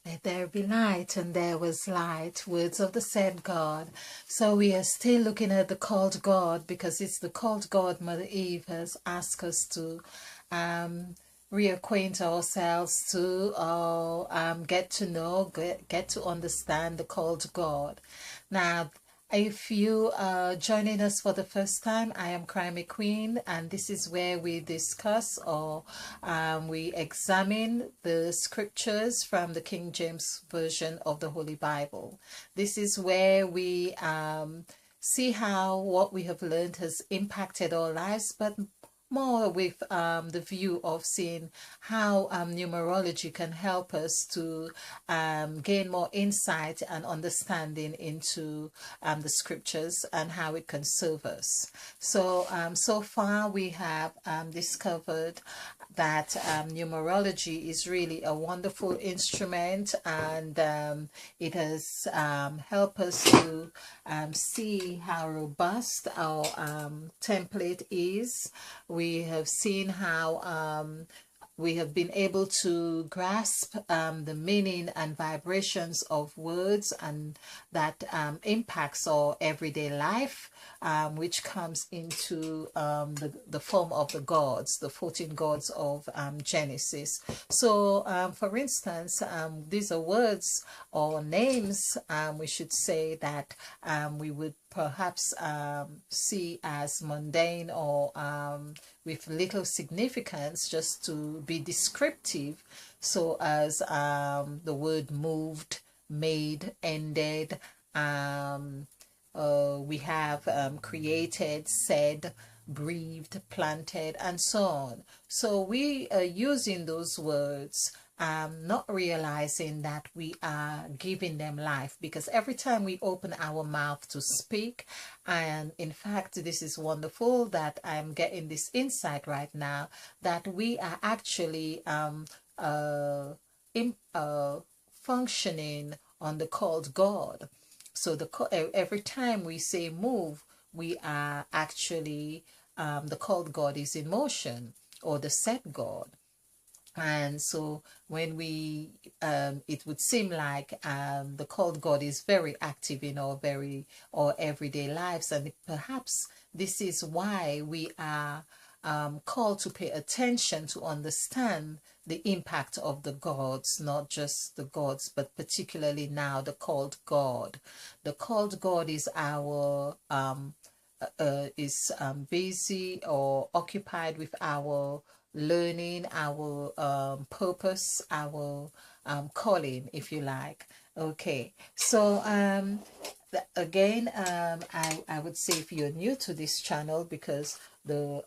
Let there be light, and there was light. Words of the said God. So we are still looking at the called God, because it's the called God Mother Eve has asked us to reacquaint ourselves to, or get to know, get to understand the called God. Now, if you are joining us for the first time, I am Crimey Queen, and this is where we discuss, or we examine the scriptures from the King James Version of the Holy Bible. This is where we see how what we have learned has impacted our lives, but more with the view of seeing how numerology can help us to gain more insight and understanding into the scriptures and how it can serve us. So, so far we have discovered that numerology is really a wonderful instrument, and it has helped us to see how robust our template is. We have seen how we have been able to grasp the meaning and vibrations of words, and that impacts our everyday life, which comes into the form of the gods, the 14 gods of Genesis. So, for instance, these are words or names, we should say, that we would perhaps see as mundane, or with little significance, just to be descriptive, so as the word moved, made, ended. We have created, said, breathed, planted, and so on. So we are using those words, not realizing that we are giving them life, because every time we open our mouth to speak, and in fact, this is wonderful that I'm getting this insight right now, that we are actually functioning on the called God. So every time we say move, we are actually, the called God is in motion, or the set God. And so when we, it would seem like the called God is very active in our everyday lives, and perhaps this is why we are called to pay attention to understand the impact of the gods, not just the gods, but particularly now the called God. The called God is our busy or occupied with our learning, our purpose, our calling, if you like. Okay, so again, I would say, if you're new to this channel, because the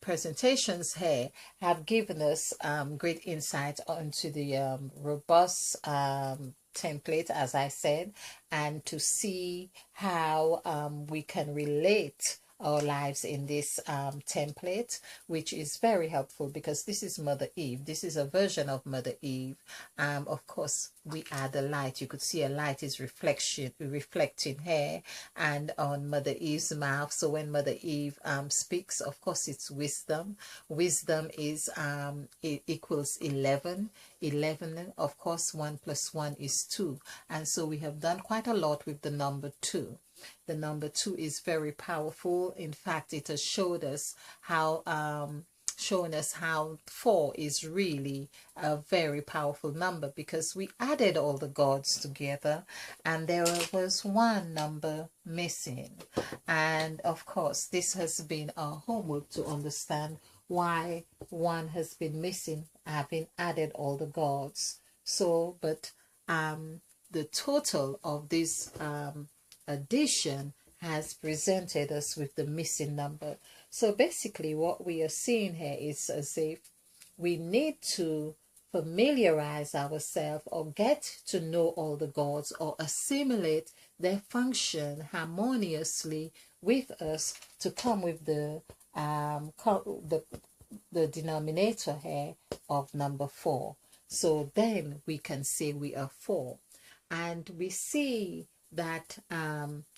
presentations here have given us great insight onto the robust template, as I said, and to see how we can relate our lives in this template, which is very helpful, because this is Mother Eve. This is a version of Mother Eve. Of course, we are the light. You could see a light is reflecting here and on Mother Eve's mouth. So when Mother Eve speaks, of course, it's wisdom. Wisdom is it equals 11. 11, of course, 1 plus 1 is 2. And so we have done quite a lot with the number 2. The number 2 is very powerful. In fact, it has showed us how shown us how 4 is really a very powerful number, because we added all the gods together and there was one number missing. And of course, this has been our homework to understand why 1 has been missing, having added all the gods. So, but the total of this addition has presented us with the missing number. So basically what we are seeing here is as if we need to familiarize ourselves, or get to know all the gods, or assimilate their function harmoniously with us, to come with the denominator here of number 4. So then we can say we are 4. And we see that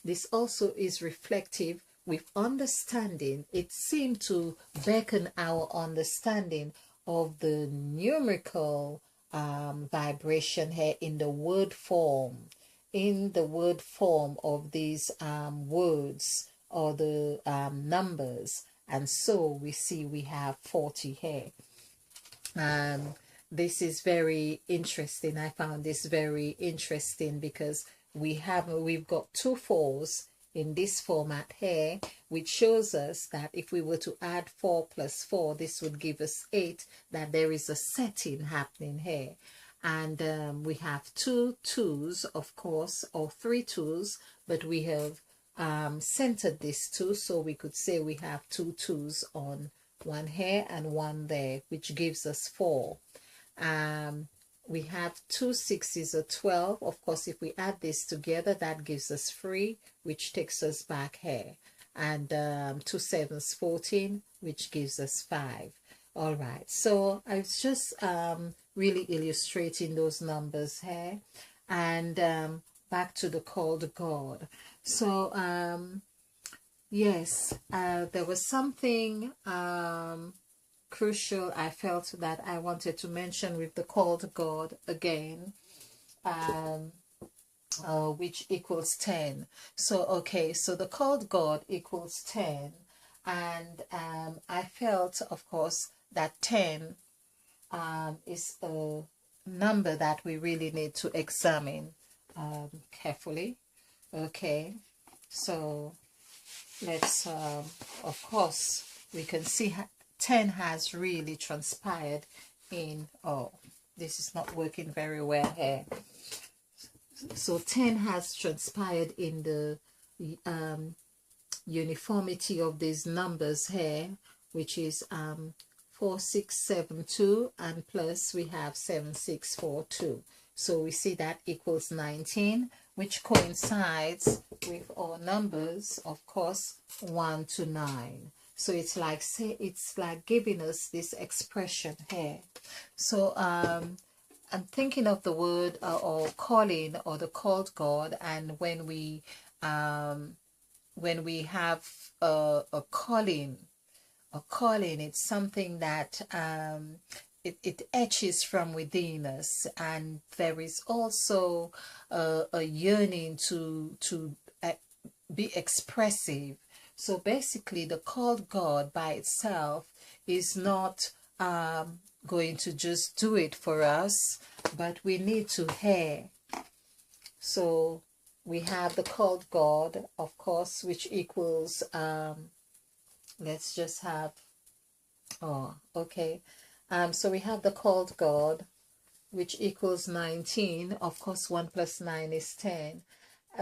this also is reflective with understanding. It seemed to beckon our understanding of the numerical vibration here in the word form, of these words or the numbers. And so we see we have 40 here. This is very interesting. I found this very interesting because we've got 2 4s in this format here, which shows us that if we were to add 4 plus 4, this would give us 8, that there is a setting happening here. And we have 2 2s, of course, or 3 2s, but we have centered these 2, so we could say we have 2 2s on one here and one there, which gives us 4. We have 2 6s or 12. Of course, if we add this together, that gives us 3, which takes us back here. And 2 7s, 14, which gives us 5. All right, so I was just really illustrating those numbers here. And back to the called God. So yes, there was something crucial I felt that I wanted to mention with the called God again, which equals 10. So okay, so the called God equals 10, and I felt, of course, that 10 is a number that we really need to examine carefully. Okay, so let's of course we can see 10 has really transpired in, oh, this is not working very well here. So 10 has transpired in the uniformity of these numbers here, which is 4672, and plus we have 7642. So we see that equals 19, which coincides with our numbers, of course, 1 to 9. So it's like giving us this expression here. So I'm thinking of the word or calling, or the called God, and when we have a calling, it's something that it etches from within us, and there is also a yearning to be expressive. So basically, the called God by itself is not going to just do it for us, but we need to hear. So we have the called God, of course, which equals, let's just have, oh, okay. So we have the called God, which equals 19. Of course, 1 plus 9 is 10.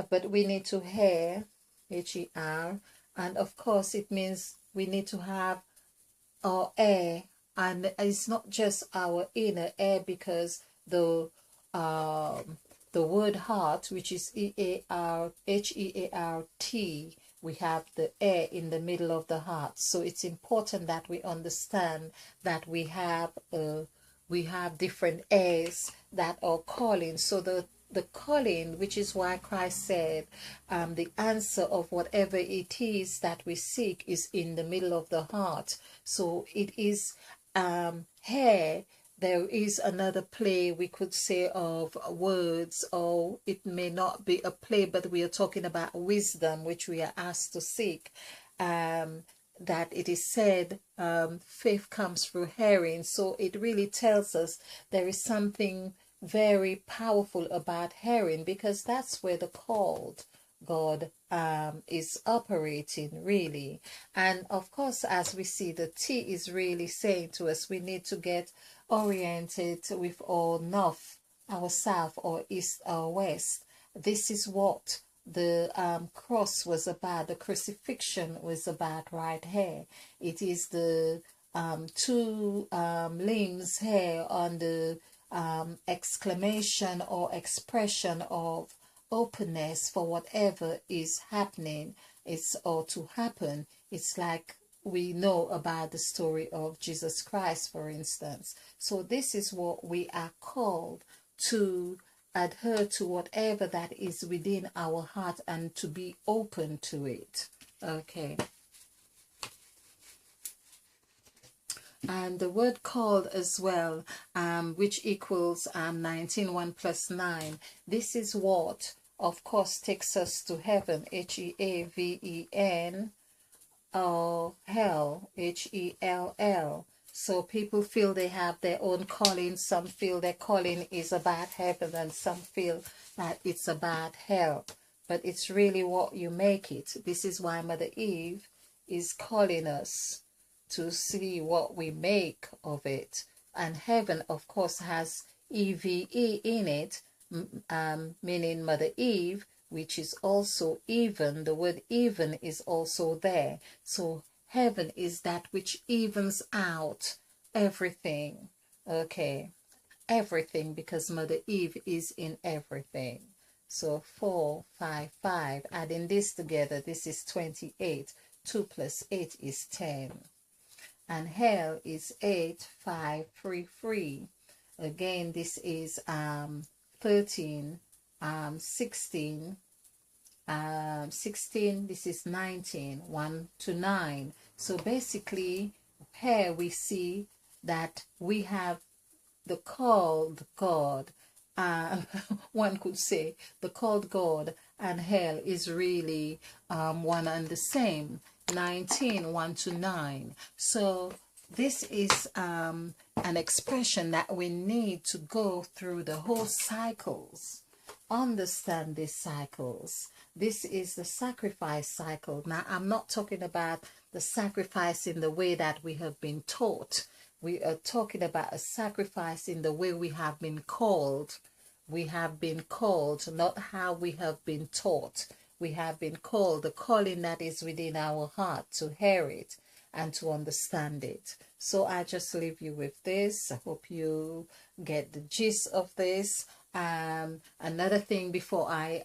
But we need to hear, H-E-R, and of course it means we need to have our air, and it's not just our inner air, because the word heart, which is H-E-A-R-T, we have the air in the middle of the heart. So it's important that we understand that we have different airs that are calling. So the calling, which is why Christ said the answer of whatever it is that we seek is in the middle of the heart. So it is here. There is another play, we could say, of words, or it may not be a play, but we are talking about wisdom, which we are asked to seek. That it is said faith comes through hearing. So it really tells us there is something very powerful about hearing, because that's where the called God is operating, really. And of course, as we see, the T is really saying to us we need to get oriented with our north, our south, or east, or west. This is what the cross was about, the crucifixion was about right here. It is the two limbs here on the exclamation or expression of openness for whatever is happening, or to happen. It's like we know about the story of Jesus Christ, for instance. So this is what we are called to adhere to, whatever that is within our heart, and to be open to it. Okay. And the word called as well, which equals 19, 1 plus 9. This is what, of course, takes us to heaven, Heaven, or hell, Hell. So people feel they have their own calling. Some feel their calling is about heaven, and some feel that it's about hell. But it's really what you make it. This is why Mother Eve is calling us to see what we make of it. And heaven, of course, has EVE in it, meaning Mother Eve, which is also even. The word even is also there. So heaven is that which evens out everything. Okay, everything, because Mother Eve is in everything. So 4, 5, 5. Adding this together, this is 28. 2 plus 8 is 10. And hell is 8, 5, 3, 3. Again, this is 13, 16, 16, this is 19, 1 to 9. So basically, here we see that we have the called God. One could say the called God and hell is really one and the same. 19, 1 to 9. So this is an expression that we need to go through the whole cycles. Understand these cycles. This is the sacrifice cycle. Now, I'm not talking about the sacrifice in the way that we have been taught. We are talking about a sacrifice in the way we have been called. We have been called, not how we have been taught. We have been called, the calling that is within our heart, to hear it and to understand it. So I just leave you with this. I hope you get the gist of this. Another thing before I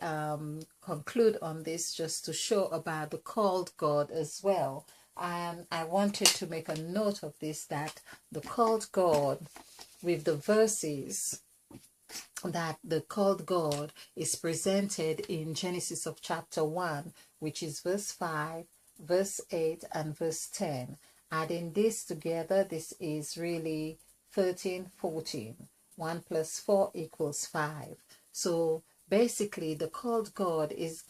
conclude on this, just to show about the called God as well. I wanted to make a note of this, that the called God, with the verses that the called God is presented in Genesis of chapter 1, which is verse 5, verse 8, and verse 10. Adding this together, this is really 13, 14. 1 plus 4 equals 5. So basically, the called God is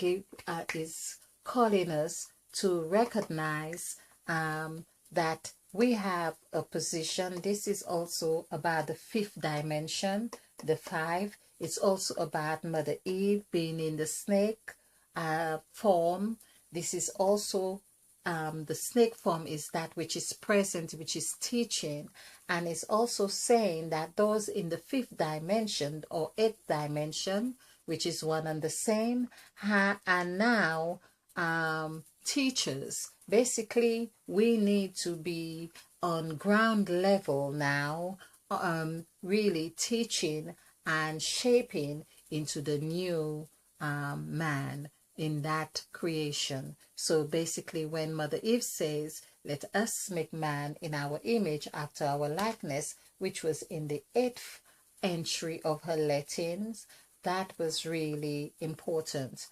calling us to recognize that we have a position. This is also about the fifth dimension, the 5. It's also about Mother Eve being in the snake form. This is also the snake form is that which is present, which is teaching, and it's also saying that those in the fifth dimension or eighth dimension, which is one and the same, are now teachers. Basically, we need to be on ground level now, really teaching and shaping into the new man in that creation. So basically, when Mother Eve says, let us make man in our image after our likeness, which was in the 8th entry of her Latins, that was really important.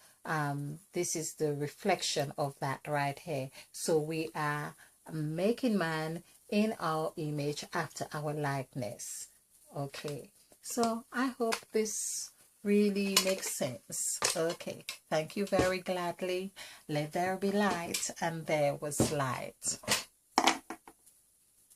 This is the reflection of that right here. So we are making man in our image after our likeness. Okay, so I hope this really makes sense. Okay, thank you very gladly. Let there be light, and there was light.